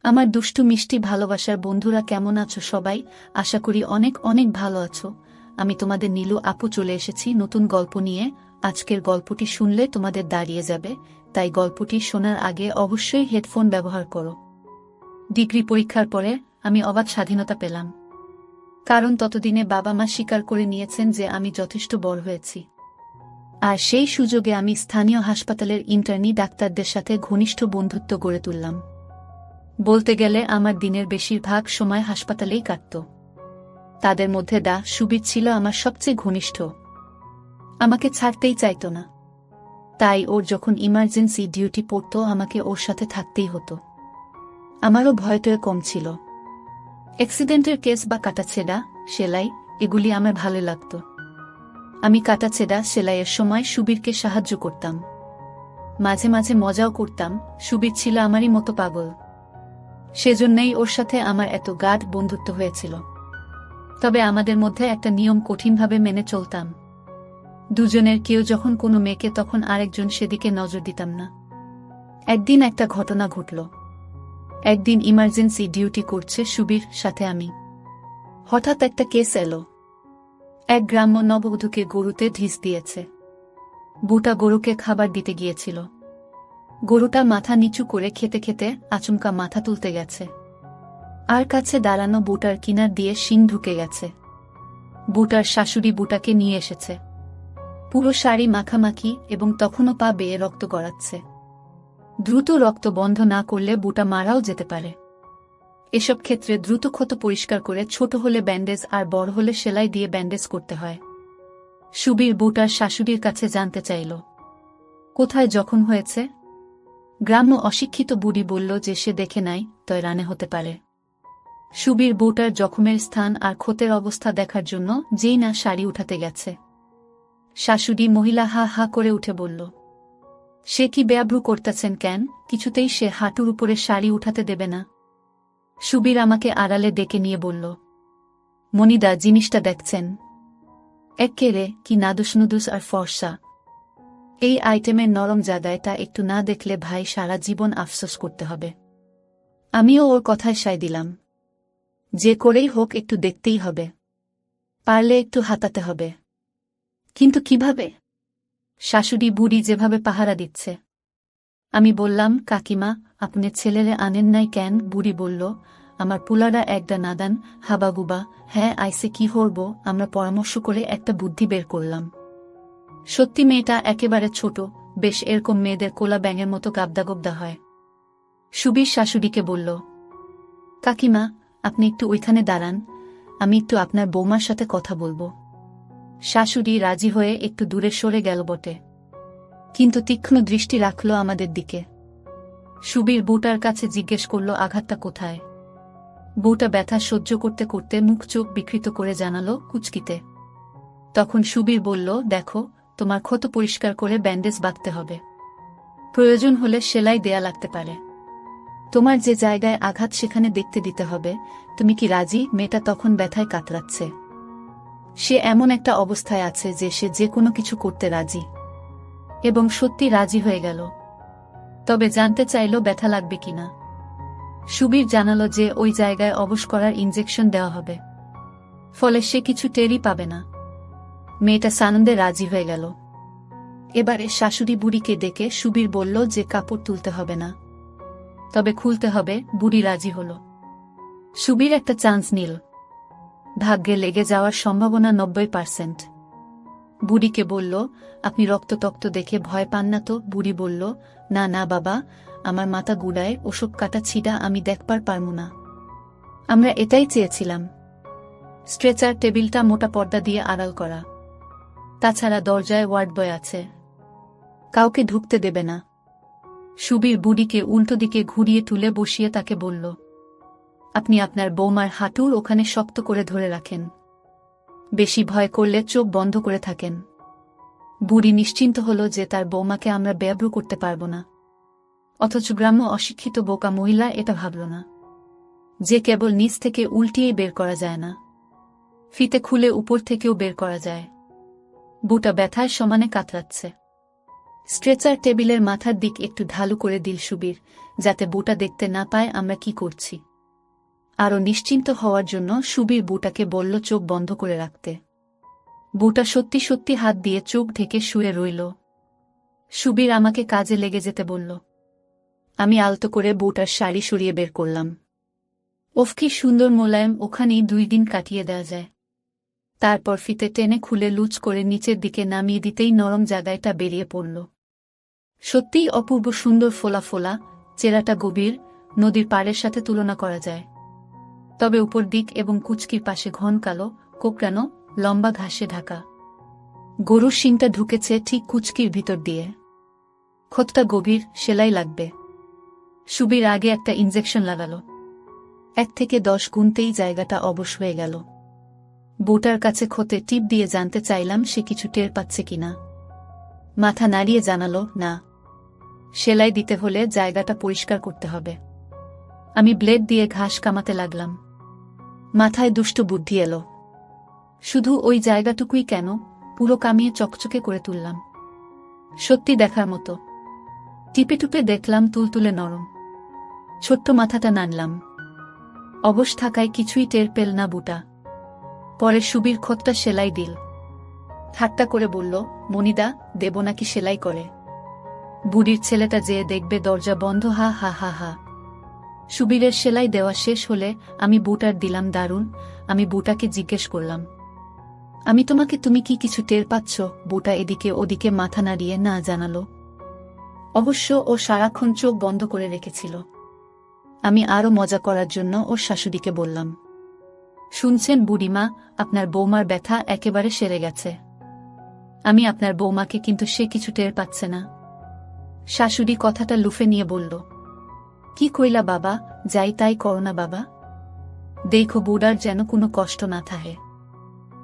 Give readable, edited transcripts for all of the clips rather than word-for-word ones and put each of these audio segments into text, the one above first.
আমার দুষ্টু মিষ্টি ভালোবাসার বন্ধুরা কেমন আছো সবাই? আশা করি অনেক অনেক ভালো আছো। আমি তোমাদের নীলু আপু চলে এসেছি নতুন গল্প নিয়ে। আজকের গল্পটি শুনলে তোমাদের দাঁড়িয়ে যাবে, তাই গল্পটি শোনার আগে অবশ্যই হেডফোন ব্যবহার করো। ডিগ্রি পরীক্ষার পরে আমি অবাধ স্বাধীনতা পেলাম, কারণ ততদিনে বাবা মা স্বীকার করে নিয়েছেন যে আমি যথেষ্ট বড় হয়েছি। আর সেই সুযোগে আমি স্থানীয় হাসপাতালের ইন্টার্নি ডাক্তারদের সাথে ঘনিষ্ঠ বন্ধুত্ব গড়ে তুললাম। বলতে গেলে আমার দিনের বেশিরভাগ সময় হাসপাতালেই কাটত। তাদের মধ্যে সুবীর ছিল আমার সবচেয়ে ঘনিষ্ঠ। আমাকে ছাড়তেই চাইত না, তাই ওর যখন ইমার্জেন্সি ডিউটি পড়ত আমাকে ওর সাথে থাকতেই হতো। আমারও ভয়টয় কম ছিল। অ্যাক্সিডেন্টের কেস বা কাটাছেঁড়া সেলাই এগুলি আমার ভালো লাগত। আমি কাটাছেঁড়া সেলাইয়ের সময় সুবীরকে সাহায্য করতাম, মাঝে মাঝে মজাও করতাম। সুবীর ছিল আমারই মতো পাগল, সেজন্যই ওর সাথে আমার এত গাঢ় বন্ধুত্ব হয়েছিল। তবে আমাদের মধ্যে একটা নিয়ম কঠিনভাবে মেনে চলতাম। দুজনের কেউ যখন কোনো মেয়েকে তখন আরেকজন সেদিকে নজর দিতাম না। একদিন একটা ঘটনা ঘটল। একদিন ইমার্জেন্সি ডিউটি করছে সুবীর সাথে আমি। হঠাৎ একটা কেস এলো। এক গ্রাম্য নববধূকে গরুতে ঢিস দিয়েছে। বুটা গরুকে খাবার দিতে গিয়েছিল। গরুটা মাথা নিচু করে খেতে খেতে আচমকা মাথা তুলতে গেছে, আর কাছে দাঁড়ানো বুটার কিনার দিয়ে শিং ঢুকে গেছে। বুটার শাশুড়ি বুটাকে নিয়ে এসেছে। পুরো শাড়ি মাখামাখি এবং তখনও পা বেয়ে রক্ত গড়াচ্ছে। দ্রুত রক্ত বন্ধ না করলে বুটা মারাও যেতে পারে। এসব ক্ষেত্রে দ্রুত ক্ষত পরিষ্কার করে ছোট হলে ব্যান্ডেজ আর বড় হলে সেলাই দিয়ে ব্যান্ডেজ করতে হয়। সুবীর বুটার শাশুড়ির কাছে জানতে চাইল কোথায় জখম হয়েছে। গ্রাম্য অশিক্ষিত বুড়ি বলল যে সে দেখে নাই, তয় রানে হতে পারে। সুবীর বুটার জখমের স্থান আর ক্ষতের অবস্থা দেখার জন্য যেই না শাড়ি উঠাতে গেছে, শাশুড়ি মহিলা হা হা করে উঠে বলল, সে কি বেয়াব্রু করতেছেন কেন? কিছুতেই সে হাঁটুর উপরে শাড়ি উঠাতে দেবে না। সুবীর আমাকে আড়ালে ডেকে নিয়ে বলল, মনিদা জিনিসটা দেখছেন? এক্কেরে কি নাদুস নুদুস আর ফর্সা। এই আইটেমের নরম জায়গায় তা একটু না দেখলে ভাই সারা জীবন আফসোস করতে হবে। আমিও ওর কথায় সায় দিলাম, যে করেই হোক একটু দেখতেই হবে, পারলে একটু হাতাতে হবে। কিন্তু কিভাবে? শাশুড়ি বুড়ি যেভাবে পাহারা দিচ্ছে। আমি বললাম, কাকিমা আপনি ছেলেরে আনেন নাই কেন? বুড়ি বলল, আমার পুলারা একটা নাদান হাবাগুবা। হ্যাঁ আইসে কি হরব? আমরা পরামর্শ করে একটা বুদ্ধি বের করলাম। সত্যি মেয়েটা একেবারে ছোট, বেশ এরকম মেয়েদের কোলা ব্যাঙের মতো গাবদা হয়। সুবীর শাশুড়িকে বলল, কাকিমা আপনি একটু ওইখানে দাঁড়ান, আমি একটু আপনার বৌমার সাথে কথা বলবো। শাশুড়ি রাজি হয়ে একটু দূরে সরে গেল বটে, কিন্তু তীক্ষ্ণ দৃষ্টি রাখল আমাদের দিকে। সুবীর বউটার কাছে জিজ্ঞেস করল, আঘাতটা কোথায়? বউটা ব্যথা সহ্য করতে করতে মুখ চোখ বিকৃত করে জানালো, কুচকিতে। তখন সুবীর বলল, দেখো তোমার ক্ষত পরিষ্কার করে ব্যান্ডেজ বাঁধতে হবে, প্রয়োজন হলে সেলাই দেয়া লাগতে পারে। তোমার যে জায়গায় আঘাত সেখানে দেখতে দিতে হবে। তুমি কি রাজি? মেয়েটা তখন ব্যথায় কাতরাচ্ছে। সে এমন একটা অবস্থায় আছে যে সে যে কোনো কিছু করতে রাজি, এবং সত্যি রাজি হয়ে গেল। তবে জানতে চাইল ব্যথা লাগবে কিনা। সুবীর জানালো যে ওই জায়গায় অবশ করার ইনজেকশন দেওয়া হবে, ফলে সে কিছু টেরই পাবে না। মেয়েটা সানন্দে রাজি হয়ে গেল। এবারে শাশুড়ি বুড়িকে ডেকে সুবীর বলল যে কাপড় তুলতে হবে না, তবে খুলতে হবে। বুড়ি রাজি হল। সুবীর একটা চান্স নিল। ভাগ্যে লেগে যাওয়ার সম্ভাবনা 90%। বুড়িকে বলল, আপনি রক্ততক্ত দেখে ভয় পান না তো? বুড়ি বলল, না না বাবা, আমার মাথা গুড়ায়, ওসব কাটা ছিঁড়া আমি দেখবার পারমু না। আমরা এটাই চেয়েছিলাম। স্ট্রেচার টেবিলটা মোটা পর্দা দিয়ে আড়াল করা, তাছাড়া দরজায় ওয়ার্ড বয় আছে, কাউকে ঢুকতে দেবে না। সুবীর বুড়িকে উল্টো দিকে ঘুরিয়ে তুলে বসিয়ে তাকে বলল, আপনি আপনার বৌমার হাঁটুর ওখানে শক্ত করে ধরে রাখেন, বেশি ভয় করলে চোখ বন্ধ করে থাকেন। বুড়ি নিশ্চিন্ত হল যে তার বৌমাকে আমরা বেয়াব্রু করতে পারব না। অথচ গ্রাম্য অশিক্ষিত বোকা মহিলা এটা ভাবল না যে কেবল নিচ থেকে উল্টিয়েই বের করা যায় না, ফিতে খুলে উপর থেকেও বের করা যায়। বুটা ব্যথায় সমানে কাতরাচ্ছে। স্ট্রেচার টেবিলের মাথার দিক একটু ঢালু করে দিল সুবীর, যাতে বুটা দেখতে না পায় আমরা কি করছি। আরও নিশ্চিন্ত হওয়ার জন্য সুবীর বুটাকে বলল চোখ বন্ধ করে রাখতে। বুটা সত্যি সত্যি হাত দিয়ে চোখ ঢেকে শুয়ে রইল। সুবীর আমাকে কাজে লেগে যেতে বলল। আমি আলতো করে বুটার শাড়ি সরিয়ে বের করলাম। ওফ কি সুন্দর মোলায়েম, ওখানেই 2 দিন কাটিয়ে দেওয়া যায়। তারপর ফিতে টেনে খুলে লুজ করে নিচের দিকে নামিয়ে দিতেই নরম জায়গাটা বেরিয়ে পড়ল। সত্যিই অপূর্ব সুন্দর, ফোলা ফোলা, চেরাটা গভীর, নদীর পাড়ের সাথে তুলনা করা যায়। তবে উপর দিক এবং কুচকির পাশে ঘন কালো, কোকড়ানো, লম্বা ঘাসে ঢাকা। গরুর শিংটা ঢুকেছে ঠিক কুচকির ভিতর দিয়ে। ক্ষতটা গভীর, সেলাই লাগবে। সুবীর আগে একটা ইনজেকশন লাগালো। 1 থেকে 10 গুনতেই জায়গাটা অবশ হয়ে গেল। বুটার কাছে ক্ষতে টিপ দিয়ে জানতে চাইলাম সে কিছু টের পাচ্ছে কিনা। মাথা নাড়িয়ে জানালো, না। সেলাই দিতে হলে জায়গাটা পরিষ্কার করতে হবে। আমি ব্লেড দিয়ে ঘাস কামাতে লাগলাম। মাথায় দুষ্ট বুদ্ধি এলো। শুধু ওই জায়গাটুকুই কেন, পুরো কামিয়ে চকচকে করে তুললাম। সত্যি দেখার মতো। টিপে টুপে দেখলাম তুলতুলে নরম। ছোট্ট মাথাটা নাড়লাম। অবশ থাকায় কিছুই টের পেল না বুটা। পরে সুবীর ক্ষতটা সেলাই দিল। ঠাট্টা করে বলল, মনিদা, দেব নাকি সেলাই করে? বুড়ির ছেলেটা যেয়ে দেখবে দরজা বন্ধ, হা হা হা হা। সুবীরের সেলাই দেওয়া শেষ হলে আমি বুটার দিলাম দারুণ। আমি বুটাকে জিজ্ঞেস করলাম, আমি তোমাকে, তুমি কি কিছু টের পাচ্ছ? বুটা এদিকে ওদিকে মাথা নাড়িয়ে না জানালো। অবশ্য ও সারাক্ষণ চোখ বন্ধ করে রেখেছিল। আমি আরও মজা করার জন্য ওর শাশুড়িকে বললাম, শুনছেন বুড়িমা, আপনার বৌমার ব্যথা একেবারে সেরে গেছে। আমি আপনার বৌমাকে, কিন্তু সে কিছু টের পাচ্ছে না। শাশুড়ি কথাটা লুফে নিয়ে বলল, কি কইলা বাবা, যাই তাই করো না বাবা। দেখো বুড়ার যেন কোনো কষ্ট না থাকে।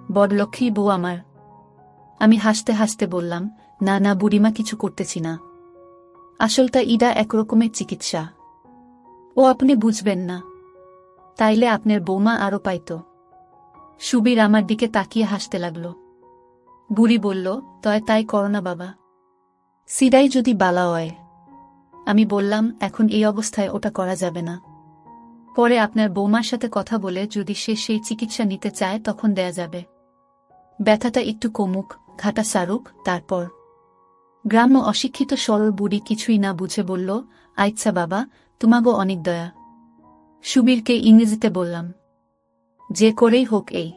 বড়লক্ষ্মী বউ আমার। আমি হাসতে হাসতে বললাম, না না বুড়িমা, কিছু করতেছি না। আসলটা ইডা একরকমের চিকিৎসা। ও আপনি বুঝবেন না। তাইলে আপনার বৌমা আরও পাইত। সুবীর আমার দিকে তাকিয়ে হাসতে লাগল। বুড়ি বলল, তয় তাই করো না বাবা। সিদাই যদি বালা হয়। আমি বললাম, এখন এই অবস্থায় ওটা করা যাবে না। পরে আপনার বৌমার সাথে কথা বলে যদি সে সেই চিকিৎসা নিতে চায় তখন দেয়া যাবে। ব্যথাটা একটু কমুক, ঘাটা সারুক, তারপর। গ্রাম্য অশিক্ষিত সরল বুড়ি কিছুই না বুঝে বলল, আচ্ছা বাবা, তোমাগো অনেক দয়া। সুবীরকে ইংরেজিতে বললাম, যে করেই হোক এই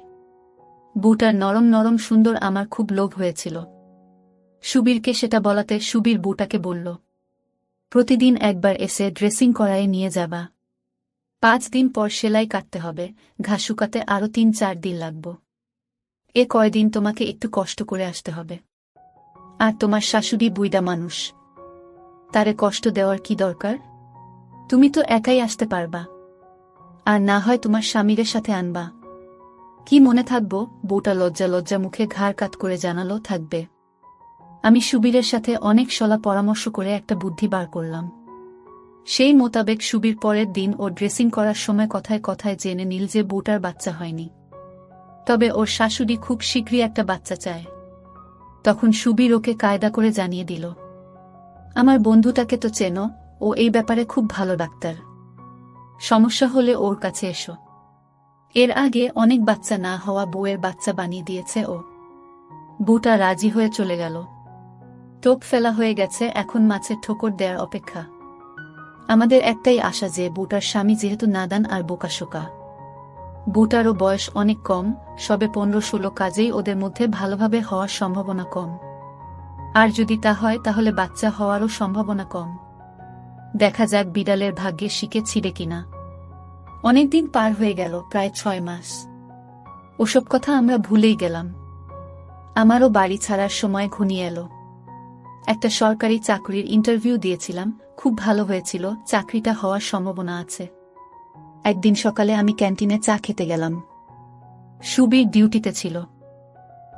বুটার নরম নরম সুন্দর আমার খুব লোভ হয়েছিল। সুবীরকে সেটা বলাতে সুবীর বুটাকে বলল, প্রতিদিন একবার এসে ড্রেসিং করায় নিয়ে যাবা। 5 দিন পর সেলাই কাটতে হবে, ঘাস শুকাতে আরও 3-4 দিন লাগব। এ কয়দিন তোমাকে একটু কষ্ট করে আসতে হবে। আর তোমার শাশুড়ি বুইড়া মানুষ, তারে কষ্ট দেওয়ার কি দরকার? তুমি তো একাই আসতে পারবা। আর না হয় তোমার স্বামীরের সাথে আনবা। কি মনে থাকবো? বউটা লজ্জা লজ্জা মুখে ঘাড় কাত করে জানালো, থাকবে। আমি সুবীরের সাথে অনেক সলা পরামর্শ করে একটা বুদ্ধি বার করলাম। সেই মোতাবেক সুবীর পরের দিন ও ড্রেসিং করার সময় কথায় কথায় জেনে নিল যে বউটার বাচ্চা হয়নি, তবে ওর শাশুড়ি খুব শীঘ্রই একটা বাচ্চা চায়। তখন সুবীর ওকে কায়দা করে জানিয়ে দিল, আমার বন্ধুটাকে তো চেনো, ও এই ব্যাপারে খুব ভালো ডাক্তার। সমস্যা হলে ওর কাছে এসো। এর আগে অনেক বাচ্চা না হওয়া বউয়ের বাচ্চা বানিয়ে দিয়েছে ও। বউটা রাজি হয়ে চলে গেল। টোপ ফেলা হয়ে গেছে, এখন মাছের ঠোকর দেওয়ার অপেক্ষা। আমাদের একটাই আশা যে বউটার স্বামী যেহেতু নাদান আর বোকাশোকা। বউটারও বয়স অনেক কম, সবে 15-16, কাজেই ওদের মধ্যে ভালোভাবে হওয়ার সম্ভাবনা কম। আর যদি তা হয় তাহলে বাচ্চা হওয়ারও সম্ভাবনা কম। দেখা যাক বিড়ালের ভাগ্যে শিকে ছিঁড়ে কিনা। অনেকদিন পার হয়ে গেল, প্রায় 6 মাস। ওসব কথা আমরা ভুলেই গেলাম। আমারও বাড়ি ছাড়ার সময় ঘনিয়ে এলো। একটা সরকারি চাকরির ইন্টারভিউ দিয়েছিলাম, খুব ভালো হয়েছিল, চাকরিটা হওয়ার সম্ভাবনা আছে। একদিন সকালে আমি ক্যান্টিনে চা খেতে গেলাম। সুবীর ডিউটিতে ছিল।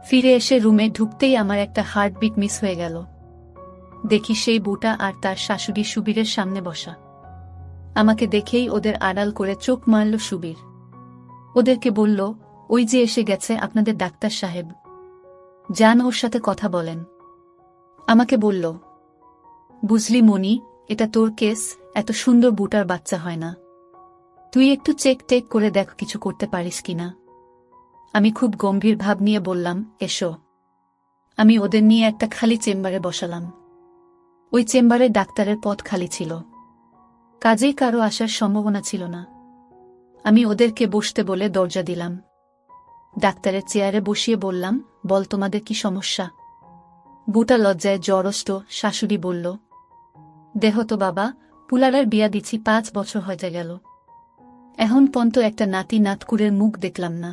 ফিরে এসে রুমে ঢুকতেই আমার একটা হার্টবিট মিস হয়ে গেল। দেখি সেই বুটা আর তার শাশুড়ি সুবীরের সামনে বসা। আমাকে দেখেই ওদের আড়াল করে চোখ মারল সুবীর। ওদেরকে বলল, ওই যে এসে গেছে আপনাদের ডাক্তার সাহেব, যান ওর সাথে কথা বলেন। আমাকে বলল, বুঝলি মনি, এটা তোর কেস, এত সুন্দর বুটার বাচ্চা হয় না। তুই একটু চেক টেক করে দেখ কিছু করতে পারিস কিনা। আমি খুব গম্ভীর ভাব নিয়ে বললাম, এসো। আমি ওদের নিয়ে একটা খালি চেম্বারে বসালাম। ওই চেম্বারে ডাক্তারের পদ খালি ছিল, কাজেই কারো আসার সম্ভাবনা ছিল না। আমি ওদেরকে বসতে বলে দরজা দিলাম। ডাক্তারের চেয়ারে বসিয়ে বললাম, বল তোমাদের কি সমস্যা। বুটা লজ্জায় জড়ষ্ট শাশুড়ি বলল, দেহ তো বাবা, পুলারার বিয়া দিছি 5 বছর হয়ে গেল, এখন পর্যন্ত একটা নাতি নাতকুরের মুখ দেখলাম না।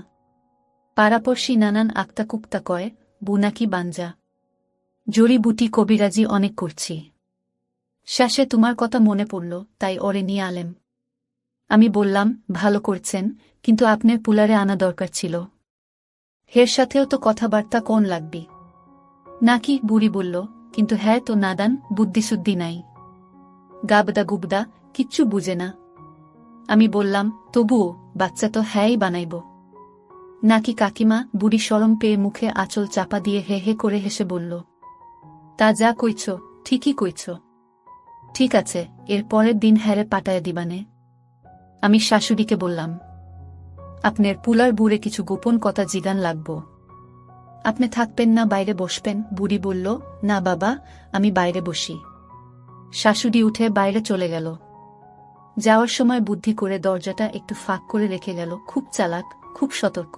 পাড়াপড়শি নানান আক্তা কুক্তা কয়, বুনাকি বাঞ্জা, জড়িবুটি কবিরাজি অনেক করছি। শেষে তোমার কথা মনে পড়ল, তাই ওরে নিয়ে আলেম। আমি বললাম, ভালো করছেন, কিন্তু আপনার পুলারে আনা দরকার ছিল। হের সাথেও তো কথাবার্তা কোন লাগবি নাকি, বুড়ি বলল, কিন্তু হ্যাঁ তো নাদান, বুদ্ধিশুদ্ধি নাই, গাবদা গুবদা, কিচ্ছু বুঝে না। আমি বললাম, তবুও বাচ্চা তো হ্যাঁই বানাইব নাকি কাকিমা। বুড়ি শরম পেয়ে মুখে আঁচল চাপা দিয়ে হে হে করে হেসে বলল, তা যা কইছ ঠিকই কইছ। ঠিক আছে, এর পরের দিন হ্যারে পাঠায় দিবানে। আমি শাশুড়িকে বললাম, আপনার পুলার বুড়ে কিছু গোপন কথা জিগান লাগব। আপনি থাকবেন না বাইরে বসবেন। বুড়ি বলল, না বাবা, আমি বাইরে বসি। শাশুড়ি উঠে বাইরে চলে গেল। যাওয়ার সময় বুদ্ধি করে দরজাটা একটু ফাঁক করে রেখে গেল। খুব চালাক, খুব সতর্ক।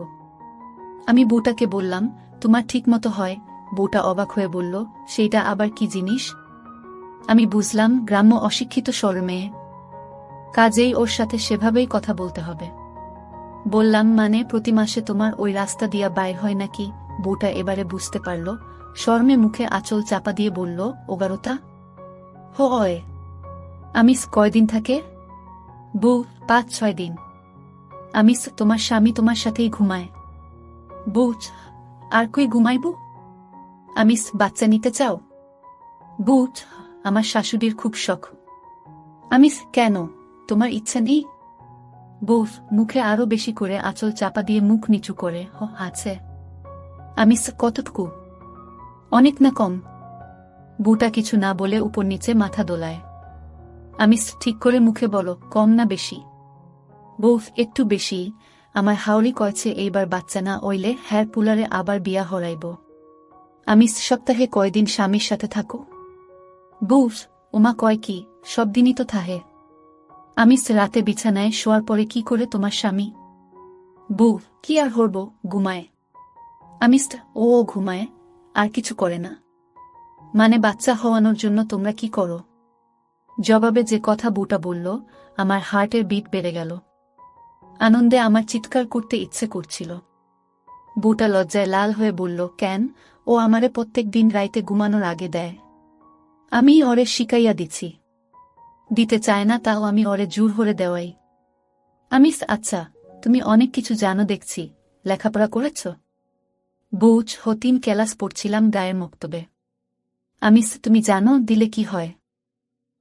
আমি বউটাকে বললাম, তোমার ঠিক মতো হয়। বউটা অবাক হয়ে বলল, সেইটা আবার কি জিনিস। আমি বুঝলাম, গ্রাম্য অশিক্ষিত মেয়ে, কাজেই ওর সাথে সেভাবেই কথা বলতে হবে। বললাম, মানে প্রতি মাসে তোমার ওই রাস্তা দিয়া বাইর হয় নাকি। বউটা এবারে বুঝতে পারল। শরমে মুখে আঁচল চাপা দিয়ে বলল, ওগারোতা হয়। আমি কয়দিন থাকে। বউ, 5-6 দিন। আমি তোমার স্বামী তোমার সাথেই ঘুমায়। বউ, আর কই ঘুমাইব। আমি বাচ্চা নিতে চাও। বউ, আমার শাশুড়ির খুব শখ। আমি কেন, তোমার ইচ্ছা নেই। বউ মুখে আরো বেশি করে আঁচল চাপা দিয়ে মুখ নিচু করে, আছে। আমি কতটুকু, অনেক না কম। বউটা কিছু না বলে উপর নিচে মাথা দোলায়। আমি ঠিক করে মুখে বলো, কম না বেশি। বউ, একটু বেশি। আমার হাওড়ি কয়ছে এইবার বাচ্চা না ওইলে হ্যার পুলারে আবার বিয়া হরাইব। আমি সপ্তাহে কয়দিন স্বামীর সাথে থাকো। বউ, ওমা কয় কি, সব দিনই তো থাহে। আমি রাতে বিছানায় শোয়ার পরে কি করে তোমার স্বামী। বউ, কি আর হরব, ঘুমায়। আমি ও ঘুমায়, আর কিছু করে না। মানে বাচ্চা হওয়ানোর জন্য তোমরা কি করো। জবাবে যে কথা বউটা বলল, আমার হার্টের বিট বেড়ে গেল। আনন্দে আমার চিৎকার করতে ইচ্ছে করছিল। বউটা লজ্জায় লাল হয়ে বলল, কেন, ও আমারে প্রত্যেক দিন রাইতে ঘুমানোর আগে দেয়। আমি ওরে শিকাইয়া দিছি। দিতে চায় না, তাও আমি ওরে জোর হরে দেওয়াই। আমি আচ্ছা, তুমি অনেক কিছু জানো দেখছি, লেখাপড়া করেছ। বউচ, 3 ক্লাস পড়ছিলাম গায়ের মক্তবে। আমি তুমি জানো দিলে কি হয়।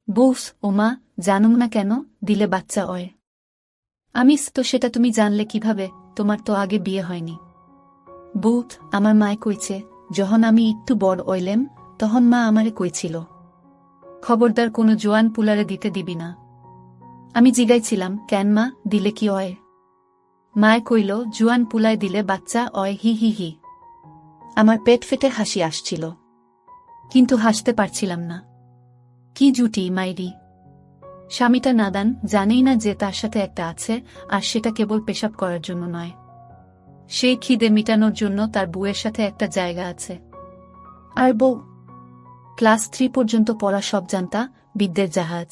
বউস, ওমা, জানুম না কেন, দিলে বাচ্চা হয়। আমি তো সেটা তুমি জানলে কিভাবে, তোমার তো আগে বিয়ে হয়নি। বউত, আমার মায় কইছে, যখন আমি একটু বড় হইলেম তখন মা আমারে কইছিল, খবরদার কোনো জোয়ান পুলারে দিতে দিবি না। আমি জিগাইছিলাম, কেন মা, দিলে কি হয়। মায় কইল, জোয়ান পুলায় দিলে বাচ্চা অয়, হি হি হি। আমার পেট ফেটে হাসি আসছিল, কিন্তু হাসতে পারছিলাম না। কি জুটি মাইরি। স্বামীটা নাদান, জানেই না যে তার সাথে একটা আছে, আর সেটা কেবল পেশাব করার জন্য নয়। সেই খিদে মিটানোর জন্য তার বউয়ের সাথে একটা জায়গা আছে। আর বউ ক্লাস 3 পর্যন্ত পড়া, সব জানতা, বিদ্যের জাহাজ।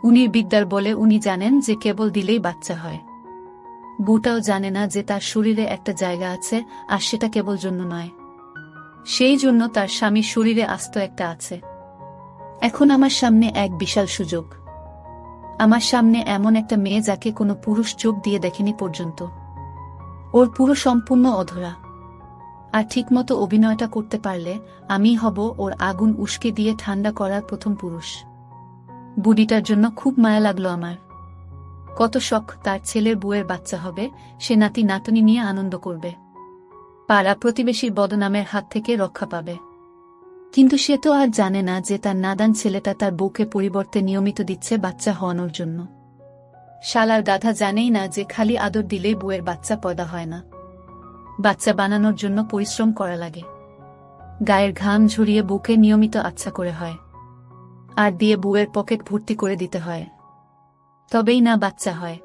উনির বিদ্যার বলে উনি জানেন যে কেবল দিলেই বাচ্চা হয়। বউটাও জানে না যে তার শরীরে একটা জায়গা আছে, আর সেটা কেবল জন্য নয়। সেই জন্য তার স্বামীর শরীরে আস্ত একটা আছে। এখন আমার সামনে এক বিশাল সুযোগ। আমার সামনে এমন একটা মেয়ে যাকে কোনো পুরুষ চোখ দিয়ে দেখেনি পর্যন্ত। ওর পুরো সম্পূর্ণ অধরা, আর ঠিকমতো অভিনয়টা করতে পারলে আমি হব ওর আগুন উস্কে দিয়ে ঠান্ডা করার প্রথম পুরুষ। বুড়িটার জন্য খুব মায়া লাগলো আমার। কত শখ তার ছেলের বউয়ের বাচ্চা হবে, সে নাতি নাতনি নিয়ে আনন্দ করবে, পাড়া প্রতিবেশীর বদনামের হাত থেকে রক্ষা পাবে। কিন্তু সে তো আর জানে না যে তার নাদান ছেলেটা তার বউকে পরিবর্তে নিয়মিত দিচ্ছে বাচ্চা হওয়ানোর জন্য। শালার গাধা জানেই না যে খালি আদর দিলেই বউয়ের বাচ্চা পয়দা হয় না, বাচ্চা বানানোর জন্য পরিশ্রম করা লাগে, গায়ের ঘাম ঝরিয়ে বুকে নিয়মিত আচ্ছা করে হয়, আর দিয়ে বউয়ের পকেট ভর্তি করে দিতে হয়, তবেই না বাচ্চা হয়।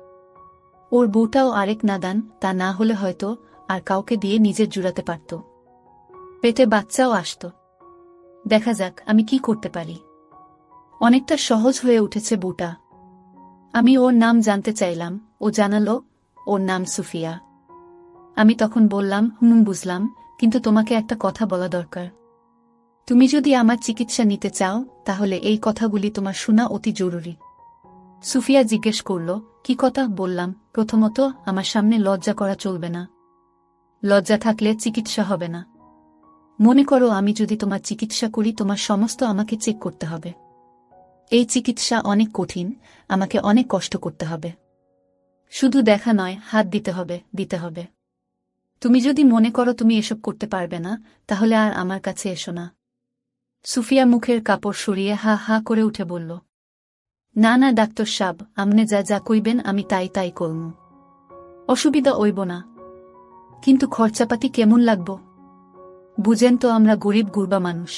ওর বউটাও আরেক নাদান, তা না হলে হয়তো আর কাউকে দিয়ে নিজের জুড়াতে পারত, পেটে বাচ্চাও আসত। দেখা যাক আমি কি করতে পারি। অনেকটা সহজ হয়ে উঠেছে বউটা। আমি ওর নাম জানতে চাইলাম, ও জানালো ওর নাম সুফিয়া। আমি তখন বললাম, বুঝলাম, কিন্তু তোমাকে একটা কথা বলা দরকার। তুমি যদি আমার চিকিৎসা নিতে চাও তাহলে এই কথাগুলি তোমার শোনা অতি জরুরি। সুফিয়া জিজ্ঞেস করল, কি কথা? বললাম, প্রথমত আমার সামনে লজ্জা করা চলবে না। লজ্জা থাকলে চিকিৎসা হবে না। মনে করো আমি যদি তোমার চিকিৎসা করি, তোমার সমস্ত আমাকে চেক করতে হবে। এই চিকিৎসা অনেক কঠিন, আমাকে অনেক কষ্ট করতে হবে। শুধু দেখা নয়, হাত দিতে হবে। তুমি যদি মনে করো তুমি এসব করতে পারবে না, তাহলে আর আমার কাছে এসো না। সুফিয়া মুখের কাপড় সরিয়ে হা হা করে উঠে বলল, না না ডাক্তার সাব, আমনে যা যা কইবেন আমি তাই করমু। অসুবিধা হইব না, কিন্তু খরচাপাতি কেমন লাগব? বুঝেন তো আমরা গরিব গুরবা মানুষ।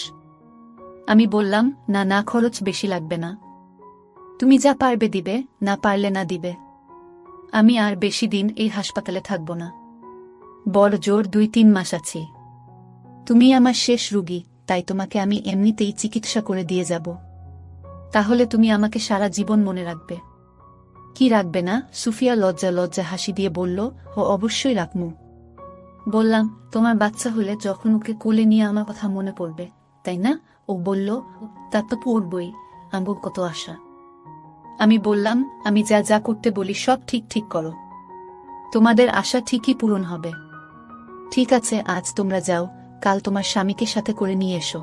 আমি বললাম, না খরচ বেশি লাগবে না। তুমি যা পারবে দিবে, না পারলে না দিবে। আমি আর বেশি দিন এই হাসপাতালে থাকব না। বড় জোর 2-3 মাস আছি। তুমি আমার শেষ রুগী, তাই তোমাকে আমি এমনিতেই চিকিৎসা করে দিয়ে যাব। তাহলে তুমি আমাকে সারা জীবন মনে রাখবে। কি রাখবে না? সুফিয়া লজ্জা হাসি দিয়ে বলল, অবশ্যই রাখমু। বললাম, তোমার বাচ্চা হলে যখন ওকে কোলে নিয়ে আমার কথা মনে পড়বে, তাই না? ও বলল, তার তো পড়বই, আমার কত আশা। আমি বললাম, আমি যা যা করতে বলি সব ঠিক করো, তোমাদের আশা ঠিকই পূরণ হবে। ঠিক আছে, আজ তোমরা যাও, কাল তোমার স্বামীকে সাথে করে নিয়ে এসো।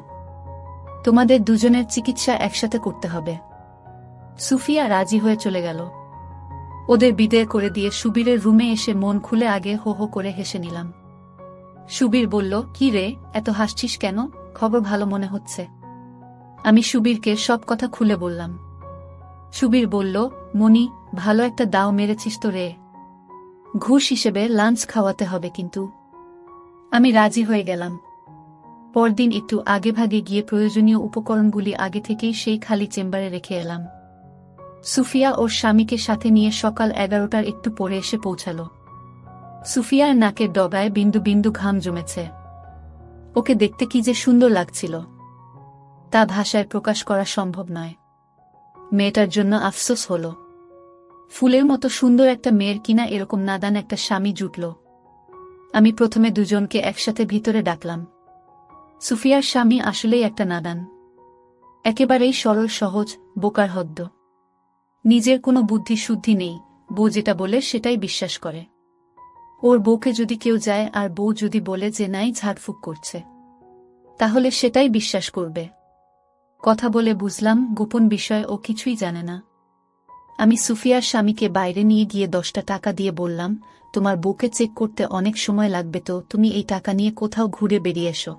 তোমাদের দুজনের চিকিৎসা একসাথে করতে হবে। সুফিয়া রাজি হয়ে চলে গেল। ওদের বিদায় করে দিয়ে সুবীরের রুমে এসে মন খুলে আগে হো হো করে হেসে নিলাম। সুবীর বলল, কি রে, এত হাসছিস কেন? খবর ভালো মনে হচ্ছে। আমি সুবীরকে সব কথা খুলে বললাম। সুবীর বলল, মনি, ভালো একটা দাও মেরেছিস তো রে। ঘুষ হিসেবে লাঞ্চ খাওয়াতে হবে কিন্তু। আমি রাজি হয়ে গেলাম। পরদিন একটু আগেভাগে গিয়ে প্রয়োজনীয় উপকরণগুলি আগে থেকেই সেই খালি চেম্বারে রেখে এলাম। সুফিয়া ওর স্বামীকে সাথে নিয়ে সকাল 11টার একটু পরে এসে পৌঁছাল। সুফিয়ার নাকের ডগায় বিন্দু বিন্দু ঘাম জমেছে। ওকে দেখতে কি যে সুন্দর লাগছিল, তা ভাষায় প্রকাশ করা সম্ভব নয়। মেয়েটার জন্য আফসোস হল। ফুলের মতো সুন্দর একটা মেয়ের কিনা এরকম নাদান একটা স্বামী জুটল। আমি প্রথমে দুজনকে একসাথে ভিতরে ডাকলাম। সুফিয়ার স্বামী আসলেই একটা নাদান, একেবারেই সরল সহজ, বোকার হদ্দ। নিজের কোনো বুদ্ধি শুদ্ধি নেই, বউ যেটা বলে সেটাই বিশ্বাস করে। ওর বউকে যদি কেউ যায় আর বউ যদি বলে যে নাই ঝাড়ফুঁক করছে, তাহলে সেটাই বিশ্বাস করবে। কথা বলে বুঝলাম গোপন বিষয় ও কিছুই জানে না। আমি সুফিয়ার স্বামীকে বাইরে নিয়ে গিয়ে 10টা টাকা দিয়ে বললাম, তোমার বউকে চেক করতে অনেক সময় লাগবে, তো তুমি এই টাকা নিয়ে কোথাও ঘুরে বেরিয়ে এসো।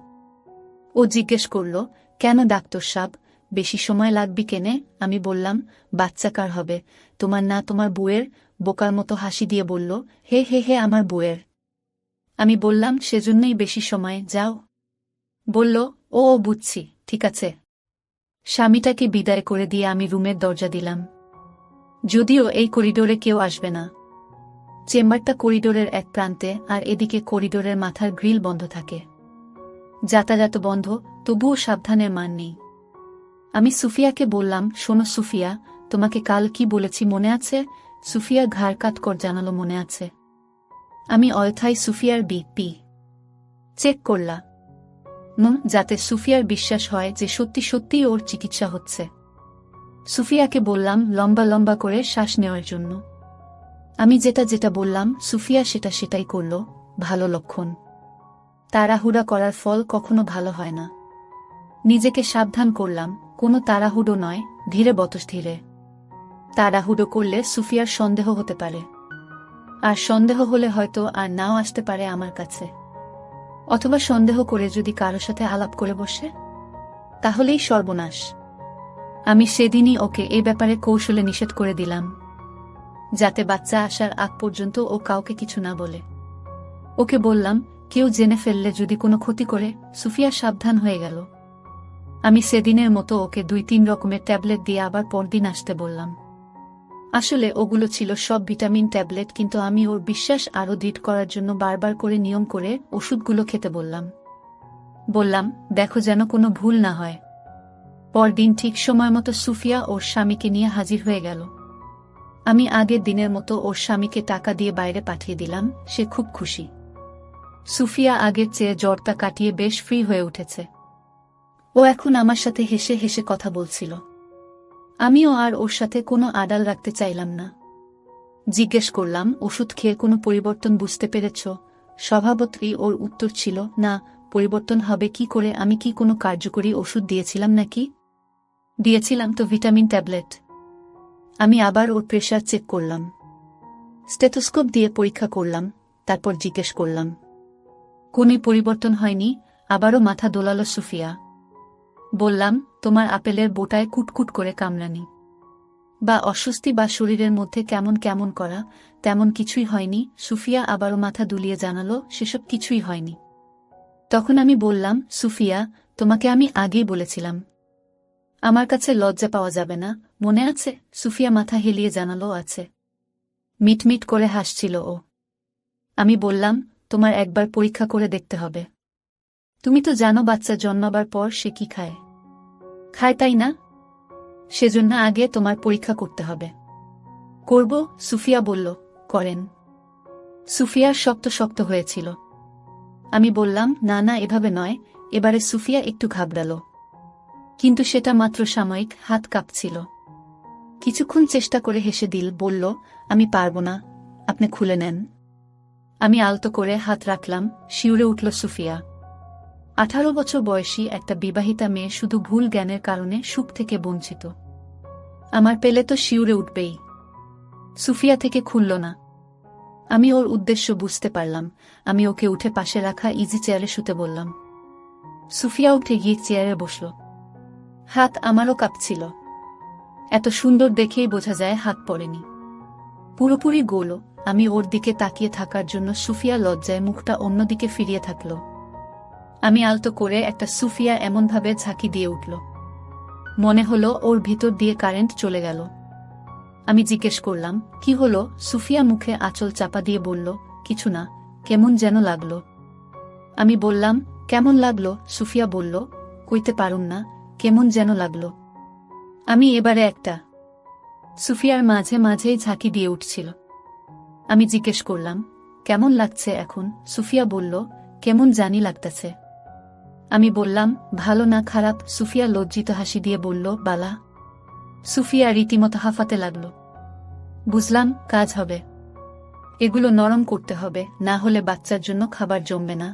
ও জিজ্ঞেস করল, কেন ডাক্তার সাব, বেশি সময় লাগবে কেনে? আমি বললাম, বাচ্চা কার হবে, তোমার না তোমার বউয়ের? বোকার মতো হাসি দিয়ে বলল, হে আমার বউয়ের। আমি বললাম, সেজন্যই বেশি সময়, যাও। বলল, ও বুঝছি, ঠিক আছে। স্বামীটাকে বিদায় করে দিয়ে আমি রুমের দরজা দিলাম। যদিও এই করিডোরে কেউ আসবে না। চেম্বারটা করিডোরের এক প্রান্তে, আর এদিকে করিডোরের মাথার গ্রিল বন্ধ থাকে। যাতায়াত বন্ধ, তবুও সাবধানের মান নেই। আমি সুফিয়াকে বললাম, শোনো সুফিয়া, তোমাকে কাল কি বলেছি মনে আছে? সুফিয়া ঘাড় কাত কর জানালো, মনে আছে। আমি অয়থায় সুফিয়ার বিপি চেক করলা, যাতে সুফিয়ার বিশ্বাস হয় যে সত্যি সত্যিই ওর চিকিৎসা হচ্ছে। সুফিয়াকে বললাম লম্বা লম্বা করে শ্বাস নেওয়ার জন্য। আমি যেটা বললাম সুফিয়া সেটাই করল। ভালো লক্ষণ। তাড়াহুড়া করার ফল কখনো ভালো হয় না। নিজেকে সাবধান করলাম, কোনো তাড়াহুড়ো নয়, ধীরে ধীরে। তাড়াহুড়ো করলে সুফিয়ার সন্দেহ হতে পারে, আর সন্দেহ হলে হয়তো আর নাও আসতে পারে আমার কাছে। অথবা সন্দেহ করে যদি কারো সাথে আলাপ করে বসে, তাহলেই সর্বনাশ। আমি সেদিনই ওকে এই ব্যাপারে কৌশলে নিষেধ করে দিলাম, যাতে বাচ্চা আসার আগ পর্যন্ত ও কাউকে কিছু না বলে। ওকে বললাম, কেউ জেনে ফেললে যদি কোনো ক্ষতি করে। সুফিয়া সাবধান হয়ে গেল। আমি সেদিনের মতো ওকে 2-3 রকমের ট্যাবলেট দিয়ে আবার পরদিন আসতে বললাম। আসলে ওগুলো ছিল সব ভিটামিন ট্যাবলেট, কিন্তু আমি ওর বিশ্বাস আরও দৃঢ় করার জন্য বারবার করে নিয়ম করে ওষুধগুলো খেতে বললাম, দেখো যেন কোনো ভুল না হয়। পরদিন ঠিক সময় মতো সুফিয়া ওর স্বামীকে নিয়ে হাজির হয়ে গেল। আমি আগের দিনের মতো ওর স্বামীকে টাকা দিয়ে বাইরে পাঠিয়ে দিলাম। সে খুব খুশি। সুফিয়া আগের চেয়ে জ্বরটা কাটিয়ে বেশ ফ্রি হয়ে উঠেছে। ও এখন আমার সাথে হেসে হেসে কথা বলছিল। আমিও আর ওর সাথে কোনো আড়াল রাখতে চাইলাম না। জিজ্ঞেস করলাম, ওষুধ খেয়ে কোনো পরিবর্তন বুঝতে পেরেছ? স্বভাবতই ওর উত্তর ছিল, না, পরিবর্তন হবে কি করে? আমি কি কোনো কার্যকরী ওষুধ দিয়েছিলাম নাকি? দিয়েছিলাম তো, ভিটামিন ট্যাবলেট। আমি আবার ওর প্রেশার চেক করলাম, স্টেথোস্কোপ দিয়ে পরীক্ষা করলাম, তারপর জিজ্ঞেস করলাম, কোনো পরিবর্তন হয়নি? আবারও মাথা দোলালো সুফিয়া। বললাম, তোমার আপেলের বোটায় কুটকুট করে কামড়ানি বা অস্বস্তি বা শরীরের মধ্যে কেমন কেমন করা, তেমন কিছুই হয়নি। সুফিয়া আবারও মাথা দুলিয়ে জানালো, সেসব কিছুই হয়নি। তখন আমি বললাম, সুফিয়া, তোমাকে আমি আগেই বলেছিলাম আমার কাছে লজ্জা পাওয়া যাবে না, মনে আছে? সুফিয়া মাথা হেলিয়ে জানালো, আছে। মিটমিট করে হাসছিল ও। আমি বললাম, তোমার একবার পরীক্ষা করে দেখতে হবে। তুমি তো জানো বাচ্চা জন্মাবার পর সে কি খায়, তাই না? সেজন্য আগে তোমার পরীক্ষা করতে হবে। করব, সুফিয়া বলল। করেন। সুফিয়ার শক্ত শক্ত হয়েছিল। আমি বললাম, না না, এভাবে নয়। এবারে সুফিয়া একটু ঘাবড়াল, কিন্তু সেটা মাত্র সাময়িক। হাত কাঁপছিল। কিছুক্ষণ চেষ্টা করে হেসে বলল, আমি পারব না, আপনি খুলে নেন। আমি আলতো করে হাত রাখলাম। শিউরে উঠল সুফিয়া। 18 বছর বয়সী একটা বিবাহিতা মেয়ে শুধু ভুল জ্ঞানের কারণে সুখ থেকে বঞ্চিত। আমার পেলে তো শিউরে উঠবেই। সুফিয়া থেকে খুলল না। আমি ওর উদ্দেশ্য বুঝতে পারলাম। আমি ওকে উঠে পাশে রাখা ইজি চেয়ারে শুতে বললাম। সুফিয়া উঠে গিয়ে চেয়ারে বসল। হাত আমারও কাঁপছিল। এত সুন্দর দেখেই বোঝা যায় হাত পড়েনি, পুরোপুরি গোল। আমি ওর দিকে তাকিয়ে থাকার জন্য সুফিয়া লজ্জায় মুখটা অন্যদিকে ফিরিয়ে থাকল। আমি আলতো করে একটা সুফিয়া এমনভাবে ঝাঁকি দিয়ে উঠল, মনে হলো ওর ভিতর দিয়ে কারেন্ট চলে গেল। আমি জিজ্ঞেস করলাম, কি হলো? সুফিয়া মুখে আঁচল চাপা দিয়ে বলল, কিছু না, কেমন যেন লাগলো। আমি বললাম, কেমন লাগলো? সুফিয়া বলল, কইতে পারুম না, কেমন যেন লাগলো। আমি এবারে একটা সুফিয়ার মাঝে মাঝেই ঝাঁকি দিয়ে উঠছিল। আমি জিজ্ঞেস করলাম, কেমন লাগছে এখন? সুফিয়া বলল, কেমন জানি লাগতেছে। আমি বললাম, ভালো না খারাপ? সুফিয়া লজ্জিত হাসি দিয়ে বলল, বালা। সুফিয়া রীতিমতো হাঁফাতে লাগল। বুঝলাম, কাজ হবে। এগুলো নরম করতে হবে, না হলে বাচ্চার জন্য খাবার জমবে না।